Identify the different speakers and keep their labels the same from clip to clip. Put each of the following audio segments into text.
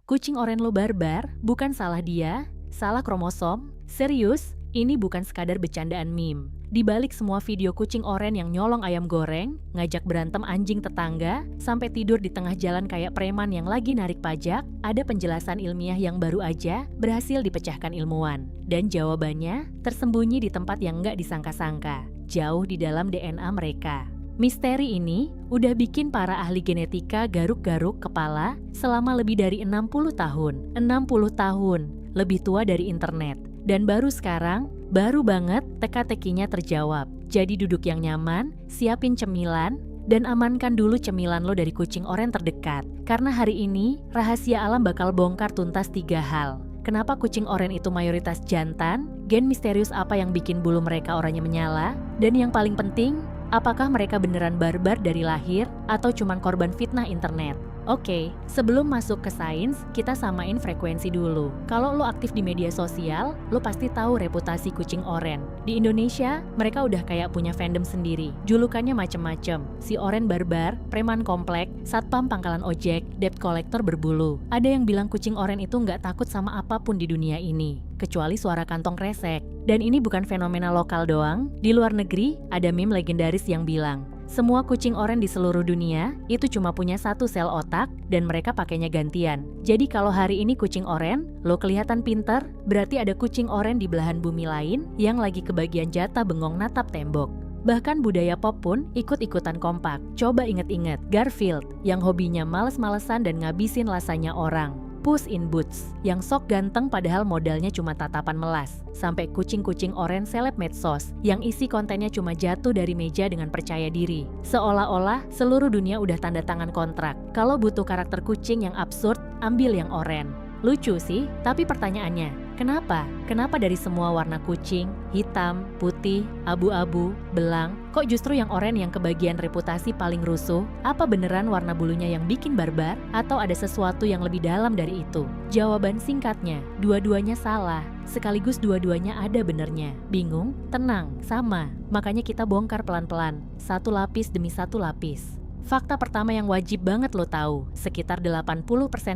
Speaker 1: kucing oren lo barbar, bukan salah dia, salah kromosom. Serius, ini bukan sekadar bercandaan meme. Di balik semua video kucing oren yang nyolong ayam goreng, ngajak berantem anjing tetangga, sampai tidur di tengah jalan kayak preman yang lagi narik pajak, ada penjelasan ilmiah yang baru aja berhasil dipecahkan ilmuwan. Dan jawabannya tersembunyi di tempat yang nggak disangka-sangka, jauh di dalam DNA mereka. Misteri ini udah bikin para ahli genetika garuk-garuk kepala selama lebih dari 60 tahun. 60 tahun, lebih tua dari internet. Dan baru sekarang, baru banget teka-tekinya terjawab. Jadi duduk yang nyaman, siapin cemilan, dan amankan dulu cemilan lo dari kucing oren terdekat. Karena hari ini, rahasia alam bakal bongkar tuntas 3 hal. Kenapa kucing oren itu mayoritas jantan? Gen misterius apa yang bikin bulu mereka oranye menyala? Dan yang paling penting, apakah mereka beneran barbar dari lahir atau cuman korban fitnah internet? Oke, sebelum masuk ke sains, kita samain frekuensi dulu. Kalau lo aktif di media sosial, lo pasti tahu reputasi kucing oren. Di Indonesia, mereka udah kayak punya fandom sendiri. Julukannya macem-macem. Si oren barbar, preman komplek, satpam pangkalan ojek, debt collector berbulu. Ada yang bilang kucing oren itu nggak takut sama apapun di dunia ini, kecuali suara kantong kresek. Dan ini bukan fenomena lokal doang. Di luar negeri, ada meme legendaris yang bilang, semua kucing oren di seluruh dunia itu cuma punya satu sel otak dan mereka pakainya gantian. Jadi kalau hari ini kucing oren, lo kelihatan pinter, berarti ada kucing oren di belahan bumi lain yang lagi kebagian jatah bengong natap tembok. Bahkan budaya pop pun ikut-ikutan kompak. Coba inget-inget Garfield yang hobinya males-malesan dan ngabisin lasanya orang. Puss in Boots yang sok ganteng padahal modalnya cuma tatapan melas. Sampai kucing-kucing oren seleb medsos yang isi kontennya cuma jatuh dari meja dengan percaya diri. Seolah-olah seluruh dunia udah tanda tangan kontrak. Kalau butuh karakter kucing yang absurd, ambil yang oren. Lucu sih, tapi pertanyaannya, kenapa? Kenapa dari semua warna kucing, hitam, putih, abu-abu, belang, kok justru yang oren yang kebagian reputasi paling rusuh? Apa beneran warna bulunya yang bikin barbar? Atau ada sesuatu yang lebih dalam dari itu? Jawaban singkatnya, dua-duanya salah. Sekaligus dua-duanya ada benernya. Bingung? Tenang, sama. Makanya kita bongkar pelan-pelan, satu lapis demi satu lapis. Fakta pertama yang wajib banget lo tahu, sekitar 80%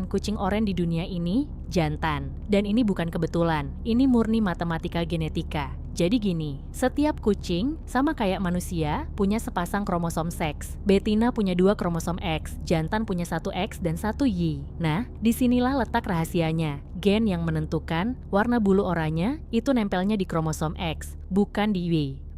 Speaker 1: kucing oren di dunia ini jantan. Dan ini bukan kebetulan, ini murni matematika genetika. Jadi gini, setiap kucing, sama kayak manusia, punya sepasang kromosom seks. Betina punya 2 kromosom X, jantan punya 1 X dan 1 Y. Nah, disinilah letak rahasianya. Gen yang menentukan warna bulu oranye itu nempelnya di kromosom X, bukan di Y,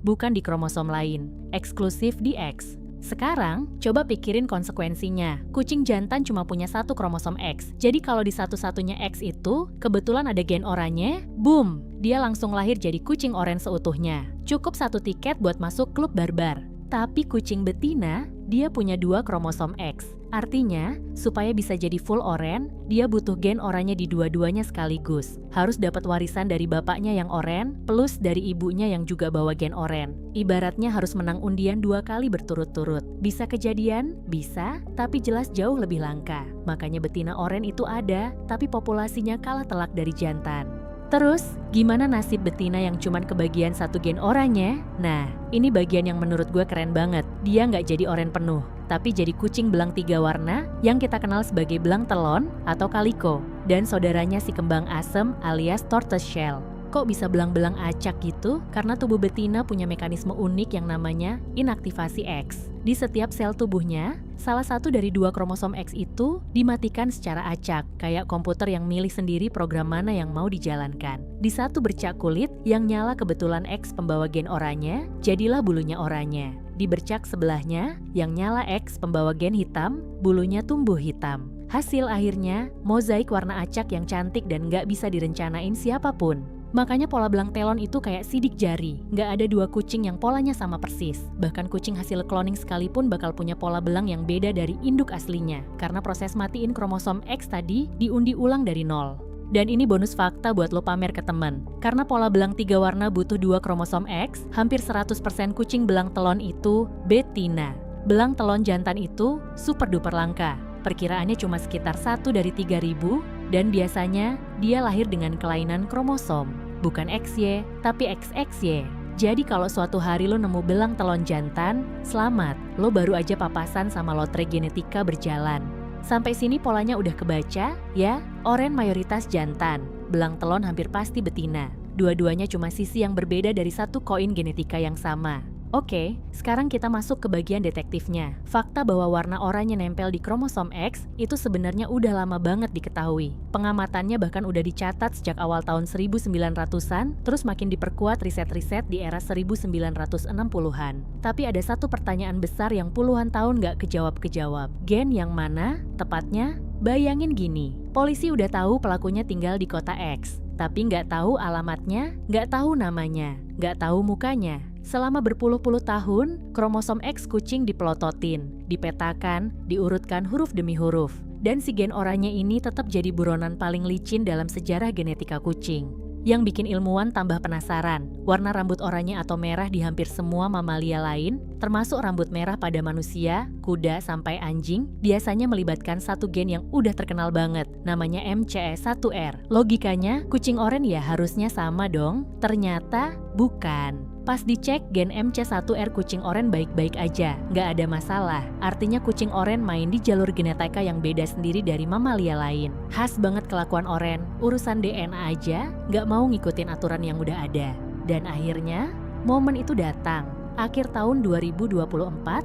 Speaker 1: bukan di kromosom lain, eksklusif di X. Sekarang, coba pikirin konsekuensinya. Kucing jantan cuma punya 1 kromosom X. Jadi kalau di satu-satunya X itu, kebetulan ada gen oranye, boom! Dia langsung lahir jadi kucing oren seutuhnya. Cukup 1 tiket buat masuk klub barbar. Tapi kucing betina, dia punya 2 kromosom X. Artinya, supaya bisa jadi full oren, dia butuh gen oranye di dua-duanya sekaligus. Harus dapat warisan dari bapaknya yang oren, plus dari ibunya yang juga bawa gen oren. Ibaratnya harus menang undian 2 kali berturut-turut. Bisa kejadian? Bisa, tapi jelas jauh lebih langka. Makanya betina oren itu ada, tapi populasinya kalah telak dari jantan. Terus, gimana nasib betina yang cuman kebagian 1 gen oranye? Nah, ini bagian yang menurut gue keren banget. Dia nggak jadi oren penuh, tapi jadi kucing belang 3 warna yang kita kenal sebagai belang telon atau kaliko. Dan saudaranya si kembang asem alias tortoiseshell. Kok bisa belang-belang acak gitu? Karena tubuh betina punya mekanisme unik yang namanya inaktivasi X. Di setiap sel tubuhnya, salah satu dari 2 kromosom X itu dimatikan secara acak, kayak komputer yang milih sendiri program mana yang mau dijalankan. Di satu bercak kulit yang nyala kebetulan X pembawa gen oranye, jadilah bulunya oranye. Di bercak sebelahnya yang nyala X pembawa gen hitam, bulunya tumbuh hitam. Hasil akhirnya, mozaik warna acak yang cantik dan nggak bisa direncanain siapapun. Makanya pola belang telon itu kayak sidik jari. Nggak ada 2 kucing yang polanya sama persis. Bahkan kucing hasil cloning sekalipun bakal punya pola belang yang beda dari induk aslinya. Karena proses matiin kromosom X tadi diundi ulang dari nol. Dan ini bonus fakta buat lo pamer ke temen. Karena pola belang 3 warna butuh 2 kromosom X, hampir 100% kucing belang telon itu betina. Belang telon jantan itu super duper langka. Perkiraannya cuma sekitar 1 dari 3.000 dan biasanya dia lahir dengan kelainan kromosom. Bukan XY, tapi XXY. Jadi kalau suatu hari lo nemu belang telon jantan, selamat, lo baru aja papasan sama lotre genetika berjalan. Sampai sini polanya udah kebaca, ya? Oranye mayoritas jantan, belang telon hampir pasti betina. Dua-duanya cuma sisi yang berbeda dari satu koin genetika yang sama. Oke, sekarang kita masuk ke bagian detektifnya. Fakta bahwa warna oranye nempel di kromosom X itu sebenarnya udah lama banget diketahui. Pengamatannya bahkan udah dicatat sejak awal tahun 1900-an, terus makin diperkuat riset-riset di era 1960-an. Tapi ada satu pertanyaan besar yang puluhan tahun nggak kejawab-kejawab. Gen yang mana? Tepatnya, bayangin gini, polisi udah tahu pelakunya tinggal di kota X, tapi nggak tahu alamatnya, nggak tahu namanya, nggak tahu mukanya. Selama berpuluh-puluh tahun, kromosom X kucing dipelototin, dipetakan, diurutkan huruf demi huruf. Dan si gen oranye ini tetap jadi buronan paling licin dalam sejarah genetika kucing. Yang bikin ilmuwan tambah penasaran, warna rambut oranye atau merah di hampir semua mamalia lain, termasuk rambut merah pada manusia, kuda, sampai anjing, biasanya melibatkan satu gen yang udah terkenal banget, namanya MCE1R. Logikanya, kucing oranye ya harusnya sama dong, ternyata bukan. Pas dicek, gen MC1R kucing oranye baik-baik aja, nggak ada masalah. Artinya kucing oranye main di jalur genetika yang beda sendiri dari mamalia lain. Khas banget kelakuan oranye, urusan DNA aja, nggak mau ngikutin aturan yang udah ada. Dan akhirnya, momen itu datang. Akhir tahun 2024,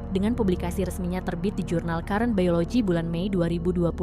Speaker 1: dengan publikasi resminya terbit di jurnal Current Biology bulan Mei 2025,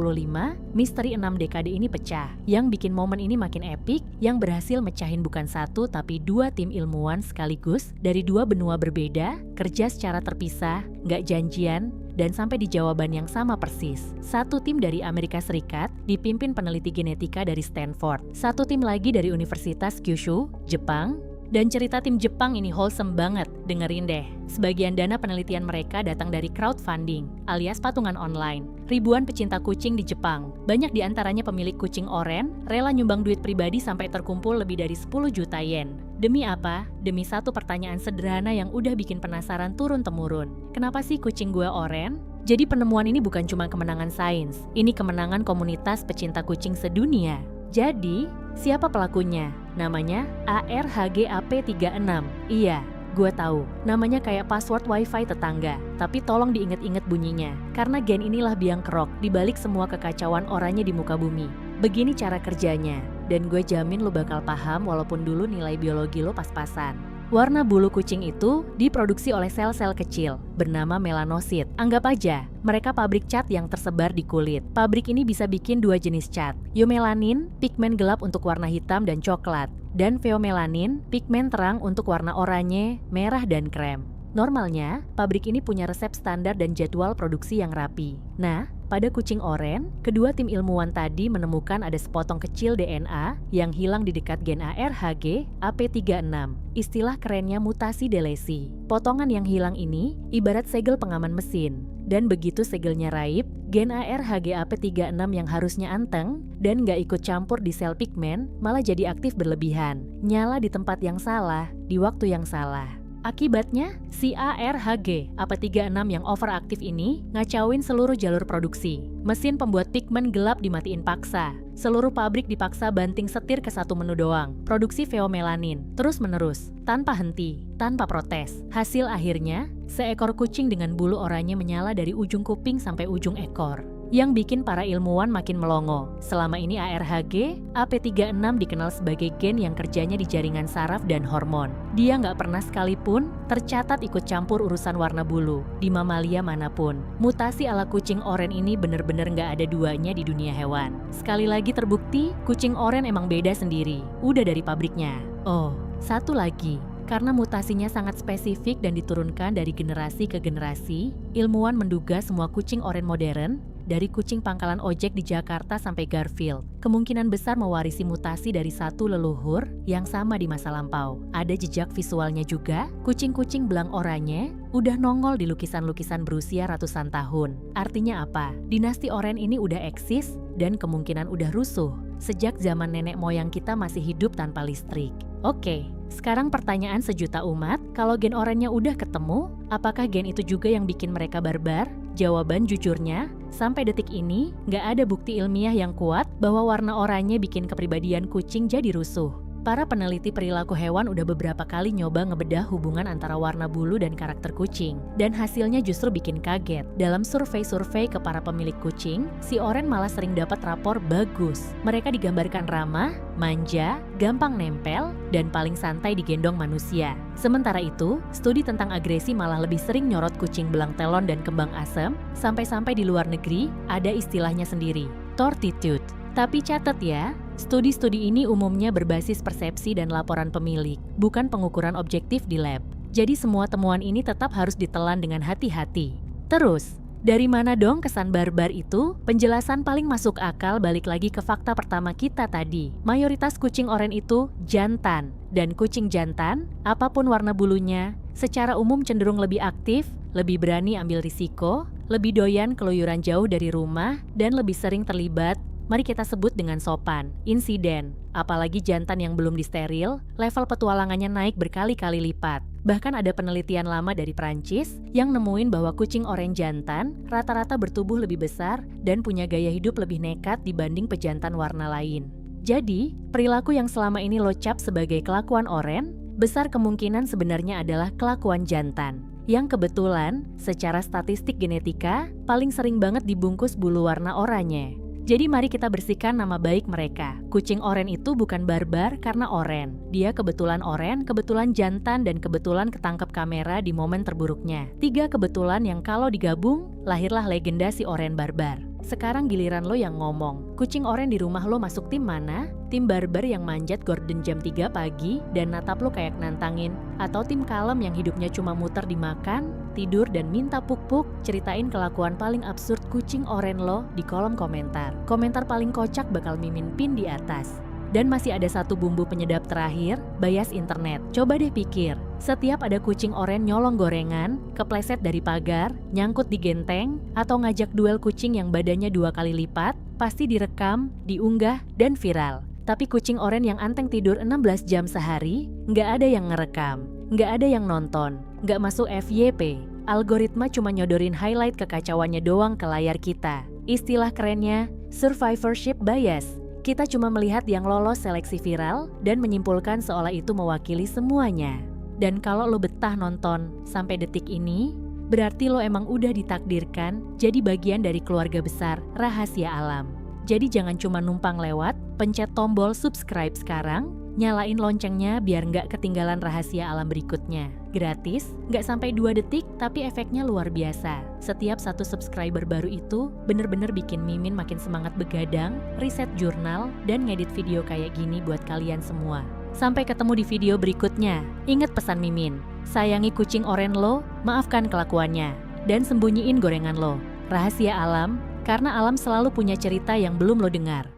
Speaker 1: misteri 6 dekade ini pecah. Yang bikin momen ini makin epik, yang berhasil mecahin bukan satu tapi dua tim ilmuwan sekaligus dari dua benua berbeda, kerja secara terpisah, nggak janjian, dan sampai di jawaban yang sama persis. Satu tim dari Amerika Serikat, dipimpin peneliti genetika dari Stanford. Satu tim lagi dari Universitas Kyushu, Jepang. Dan cerita tim Jepang ini wholesome banget, dengerin deh. Sebagian dana penelitian mereka datang dari crowdfunding, alias patungan online. Ribuan pecinta kucing di Jepang, banyak diantaranya pemilik kucing oranye, rela nyumbang duit pribadi sampai terkumpul lebih dari 10 juta yen. Demi apa? Demi satu pertanyaan sederhana yang udah bikin penasaran turun-temurun. Kenapa sih kucing gue oranye? Jadi penemuan ini bukan cuma kemenangan sains, ini kemenangan komunitas pecinta kucing sedunia. Jadi, siapa pelakunya? Namanya ARHGAP36. Iya, gue tahu. Namanya kayak password wifi tetangga. Tapi tolong diinget-inget bunyinya. Karena gen inilah biang kerok dibalik semua kekacauan oranye di muka bumi. Begini cara kerjanya. Dan gue jamin lo bakal paham walaupun dulu nilai biologi lo pas-pasan. Warna bulu kucing itu diproduksi oleh sel-sel kecil, bernama melanosit. Anggap aja, mereka pabrik cat yang tersebar di kulit. Pabrik ini bisa bikin dua jenis cat, eumelanin, pigmen gelap untuk warna hitam dan coklat, dan pheomelanin, pigmen terang untuk warna oranye, merah, dan krem. Normalnya, pabrik ini punya resep standar dan jadwal produksi yang rapi. Nah, pada kucing oranye, kedua tim ilmuwan tadi menemukan ada sepotong kecil DNA yang hilang di dekat gen ARHG AP36. Istilah kerennya mutasi delesi. Potongan yang hilang ini ibarat segel pengaman mesin. Dan begitu segelnya raib, gen ARHG AP36 yang harusnya anteng dan nggak ikut campur di sel pigmen malah jadi aktif berlebihan. Nyala di tempat yang salah, di waktu yang salah. Akibatnya, si ARHG AP36 yang overaktif ini ngacauin seluruh jalur produksi. Mesin pembuat pigmen gelap dimatiin paksa. Seluruh pabrik dipaksa banting setir ke satu menu doang. Produksi pheomelanin, terus-menerus, tanpa henti, tanpa protes. Hasil akhirnya, seekor kucing dengan bulu oranye menyala dari ujung kuping sampai ujung ekor. Yang bikin para ilmuwan makin melongo. Selama ini ARHG AP36 dikenal sebagai gen yang kerjanya di jaringan saraf dan hormon. Dia nggak pernah sekalipun tercatat ikut campur urusan warna bulu di mamalia manapun. Mutasi ala kucing oranye ini bener-bener nggak ada duanya di dunia hewan. Sekali lagi terbukti, kucing oranye emang beda sendiri. Udah dari pabriknya. Oh, satu lagi. Karena mutasinya sangat spesifik dan diturunkan dari generasi ke generasi, ilmuwan menduga semua kucing oranye modern, dari kucing pangkalan ojek di Jakarta sampai Garfield, kemungkinan besar mewarisi mutasi dari satu leluhur yang sama di masa lampau. Ada jejak visualnya juga, kucing-kucing belang oranye udah nongol di lukisan-lukisan berusia ratusan tahun. Artinya apa? Dinasti oranye ini udah eksis dan kemungkinan udah rusuh sejak zaman nenek moyang kita masih hidup tanpa listrik. Oke, sekarang pertanyaan sejuta umat, kalau gen oranye udah ketemu, apakah gen itu juga yang bikin mereka barbar? Jawaban jujurnya, sampai detik ini, nggak ada bukti ilmiah yang kuat bahwa warna oranye bikin kepribadian kucing jadi rusuh. Para peneliti perilaku hewan udah beberapa kali nyoba ngebedah hubungan antara warna bulu dan karakter kucing. Dan hasilnya justru bikin kaget. Dalam survei-survei ke para pemilik kucing, si Oren malah sering dapat rapor bagus. Mereka digambarkan ramah, manja, gampang nempel, dan paling santai digendong manusia. Sementara itu, studi tentang agresi malah lebih sering nyorot kucing belang telon dan kembang asem, sampai-sampai di luar negeri ada istilahnya sendiri, tortitude. Tapi catat ya, studi-studi ini umumnya berbasis persepsi dan laporan pemilik, bukan pengukuran objektif di lab. Jadi semua temuan ini tetap harus ditelan dengan hati-hati. Terus, dari mana dong kesan barbar itu? Penjelasan paling masuk akal balik lagi ke fakta pertama kita tadi. Mayoritas kucing oren itu jantan. Dan kucing jantan, apapun warna bulunya, secara umum cenderung lebih aktif, lebih berani ambil risiko, lebih doyan keluyuran jauh dari rumah, dan lebih sering terlibat, mari kita sebut dengan sopan, insiden. Apalagi jantan yang belum disteril, level petualangannya naik berkali-kali lipat. Bahkan ada penelitian lama dari Prancis yang nemuin bahwa kucing oren jantan rata-rata bertubuh lebih besar dan punya gaya hidup lebih nekat dibanding pejantan warna lain. Jadi, perilaku yang selama ini lo cap sebagai kelakuan oren, besar kemungkinan sebenarnya adalah kelakuan jantan. Yang kebetulan, secara statistik genetika, paling sering banget dibungkus bulu warna oranye. Jadi mari kita bersihkan nama baik mereka. Kucing oren itu bukan barbar karena oren. Dia kebetulan oren, kebetulan jantan, dan kebetulan ketangkep kamera di momen terburuknya. 3 kebetulan yang kalau digabung, lahirlah legenda si oren barbar. Sekarang giliran lo yang ngomong. Kucing oren di rumah lo masuk tim mana? Tim barbar yang manjat gorden jam 3 pagi dan natap lo kayak nantangin? Atau tim kalem yang hidupnya cuma muter dimakan, tidur, dan minta puk-puk? Ceritain kelakuan paling absurd kucing oren lo di kolom komentar. Komentar paling kocak bakal Mimin pin di atas. Dan masih ada satu bumbu penyedap terakhir, bias internet. Coba deh pikir, setiap ada kucing oren nyolong gorengan, kepleset dari pagar, nyangkut di genteng, atau ngajak duel kucing yang badannya 2 kali lipat, pasti direkam, diunggah, dan viral. Tapi kucing oren yang anteng tidur 16 jam sehari, nggak ada yang ngerekam, nggak ada yang nonton, nggak masuk FYP. Algoritma cuma nyodorin highlight kekacauannya doang ke layar kita. Istilah kerennya, survivorship bias. Kita cuma melihat yang lolos seleksi viral dan menyimpulkan seolah itu mewakili semuanya. Dan kalau lo betah nonton sampai detik ini, berarti lo emang udah ditakdirkan jadi bagian dari keluarga besar Rahasia Alam. Jadi jangan cuma numpang lewat, pencet tombol subscribe sekarang, nyalain loncengnya biar nggak ketinggalan rahasia alam berikutnya. Gratis, nggak sampai 2 detik, tapi efeknya luar biasa. Setiap 1 subscriber baru itu bener-bener bikin Mimin makin semangat begadang, riset jurnal, dan ngedit video kayak gini buat kalian semua. Sampai ketemu di video berikutnya. Ingat pesan Mimin, sayangi kucing oren lo, maafkan kelakuannya, dan sembunyiin gorengan lo. Rahasia alam, karena alam selalu punya cerita yang belum lo dengar.